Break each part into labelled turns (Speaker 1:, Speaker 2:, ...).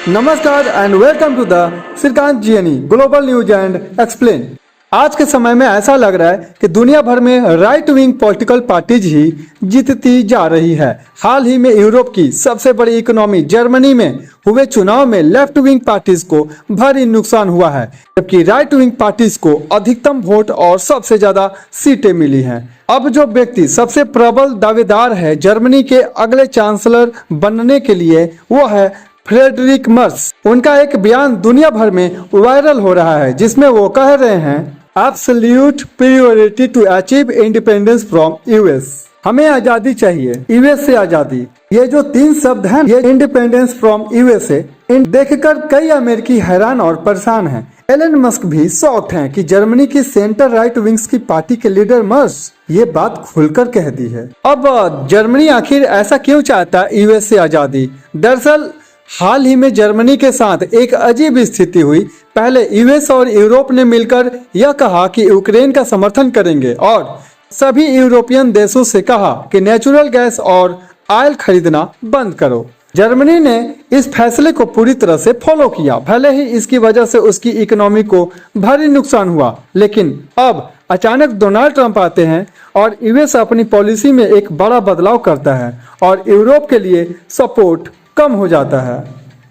Speaker 1: नमस्कार and welcome to the Shrikant GNE global news and explain. आज के समय में ऐसा लग रहा है कि दुनिया भर में राइट विंग पॉलिटिकल पार्टीज ही जीतती जा रही है। हाल ही में यूरोप की सबसे बड़ी इकोनॉमी जर्मनी में हुए चुनाव में लेफ्ट विंग पार्टीज को भारी नुकसान हुआ है, जबकि राइट विंग पार्टीज को अधिकतम वोट और सबसे ज्यादा सीटें मिली हैं। अब जो व्यक्ति सबसे प्रबल दावेदार है जर्मनी के अगले चांसलर बनने के लिए वो है फ्रेडरिक मर्स। उनका एक बयान दुनिया भर में वायरल हो रहा है, जिसमें वो कह रहे हैं absolute priority to achieve independence from US. हमें आजादी चाहिए, यूएस से आजादी। ये जो 3 शब्द हैं, ये इंडिपेंडेंस फ्रॉम यूएसए, इन देखकर कई अमेरिकी हैरान और परेशान हैं। एलन मस्क भी शॉक्ड हैं कि जर्मनी की सेंटर राइट विंग्स की पार्टी के लीडर मर्स ये बात खुलकर कह दी है। अब जर्मनी आखिर ऐसा क्यों चाहता है यूएस से आजादी? दरअसल हाल ही में जर्मनी के साथ एक अजीब स्थिति हुई। पहले यूएस और यूरोप ने मिलकर यह कहा कि यूक्रेन का समर्थन करेंगे और सभी यूरोपियन देशों से कहा कि नेचुरल गैस और ऑयल खरीदना बंद करो। जर्मनी ने इस फैसले को पूरी तरह से फॉलो किया, भले ही इसकी वजह से उसकी इकोनॉमी को भारी नुकसान हुआ। लेकिन अब अचानक डोनाल्ड ट्रंप आते हैं और यूएस अपनी पॉलिसी में एक बड़ा बदलाव करता है और यूरोप के लिए सपोर्ट कम हो जाता है।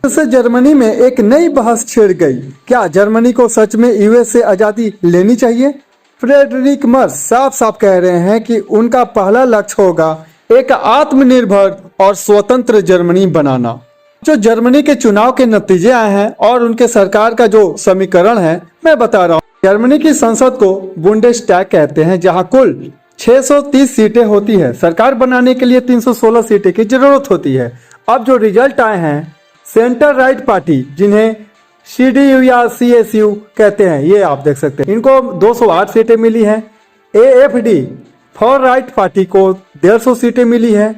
Speaker 1: इससे जर्मनी में एक नई बहस छिड़ गई। क्या जर्मनी को सच में यूएस से आजादी लेनी चाहिए? फ्रेडरिक मर्स साफ साफ कह रहे हैं कि उनका पहला लक्ष्य होगा एक आत्मनिर्भर और स्वतंत्र जर्मनी बनाना। जो जर्मनी के चुनाव के नतीजे आए हैं और उनके सरकार का जो समीकरण है, मैं बता रहा हूँ। जर्मनी की संसद को बुंडेस्टैग कहते हैं, जहाँ कुल 630 सीटें होती है। सरकार बनाने के लिए 316 सीटें की जरूरत होती है। अब जो रिजल्ट आए हैं, सेंटर राइट पार्टी, जिन्हें CDU या CSU कहते हैं, ये आप देख सकते हैं, इनको 208 सीटें मिली हैं। AFD फॉर राइट पार्टी को 150 सीटें मिली है।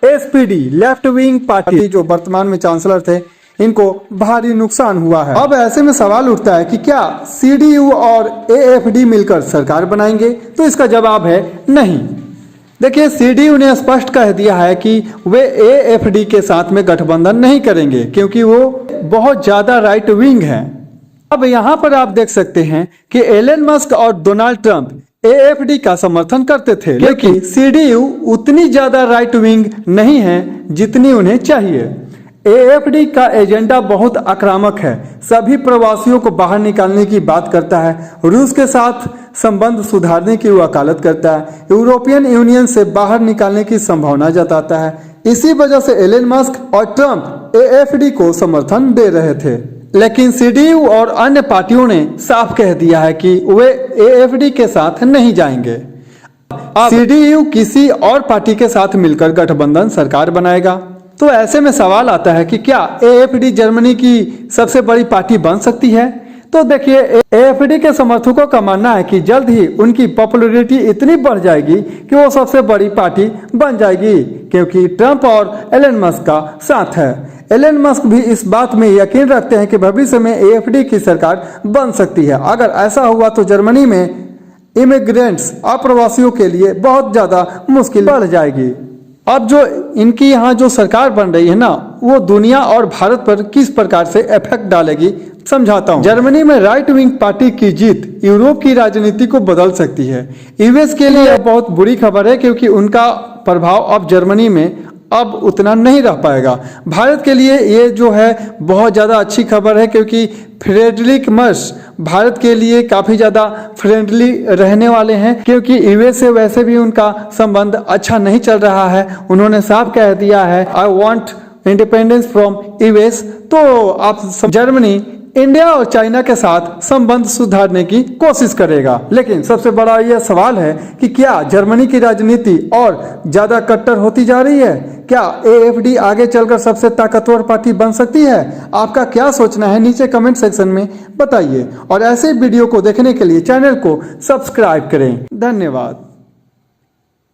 Speaker 1: SPD लेफ्ट विंग पार्टी, जो वर्तमान में चांसलर थे, इनको भारी नुकसान हुआ है। अब ऐसे में सवाल उठता है कि क्या CDU और AFD मिलकर सरकार बनाएंगे? तो इसका जवाब है नहीं। देखिए, CDU ने स्पष्ट कह दिया है कि वे AFD के साथ में गठबंधन नहीं करेंगे, क्योंकि वो बहुत ज्यादा राइट विंग हैं। अब यहाँ पर आप देख सकते हैं कि एलन मस्क और डोनाल्ड ट्रंप AFD का समर्थन करते थे, लेकिन CDU उतनी ज्यादा राइट विंग नहीं है जितनी उन्हें चाहिए। AFD का एजेंडा बहुत आक्रामक है, सभी प्रवासियों को बाहर निकालने की बात करता है, रूस के साथ संबंध सुधारने की वकालत करता है, यूरोपियन यूनियन से बाहर निकालने की संभावना जताता है। इसी वजह से एलन मस्क और ट्रंप AFD को समर्थन दे रहे थे। लेकिन CDU और अन्य पार्टियों ने साफ कह दिया है कि वे AFD के साथ नहीं जाएंगे। अब CDU किसी और पार्टी के साथ मिलकर गठबंधन सरकार बनाएगा। तो ऐसे में सवाल आता है कि क्या AFD जर्मनी की सबसे बड़ी पार्टी बन सकती है? तो देखिए, AFD के समर्थकों का मानना है कि जल्द ही उनकी पॉपुलैरिटी इतनी बढ़ जाएगी कि वो सबसे बड़ी पार्टी बन जाएगी, क्योंकि ट्रंप और एलन मस्क का साथ है। एलन मस्क भी इस बात में यकीन रखते हैं कि भविष्य में AFD की सरकार बन सकती है। अगर ऐसा हुआ तो जर्मनी में इमिग्रेंट्स, अप्रवासियों के लिए बहुत ज्यादा मुश्किल बढ़ जाएगी। अब जो इनकी यहाँ जो सरकार बन रही है ना, वो दुनिया और भारत पर किस प्रकार से इफेक्ट डालेगी समझाता हूँ। जर्मनी में राइट विंग पार्टी की जीत यूरोप की राजनीति को बदल सकती है। यूएस के लिए बहुत बुरी खबर है, क्योंकि उनका प्रभाव अब जर्मनी में अब उतना नहीं रह पाएगा। भारत के लिए ये जो है बहुत ज़्यादा अच्छी खबर है, क्योंकि फ्रेडरिक मर्स भारत के लिए काफ़ी ज़्यादा फ्रेंडली रहने वाले हैं, क्योंकि यूएस से वैसे भी उनका संबंध अच्छा नहीं चल रहा है। उन्होंने साफ कह दिया है, I want independence from US. तो आप जर्मनी इंडिया और चाइना के साथ संबंध सुधारने की कोशिश करेगा। लेकिन सबसे बड़ा यह सवाल है कि क्या जर्मनी की राजनीति और ज्यादा कट्टर होती जा रही है? क्या AFD आगे चलकर सबसे ताकतवर पार्टी बन सकती है? आपका क्या सोचना है, नीचे कमेंट सेक्शन में बताइए। और ऐसे वीडियो को देखने के लिए चैनल को सब्सक्राइब करें। धन्यवाद।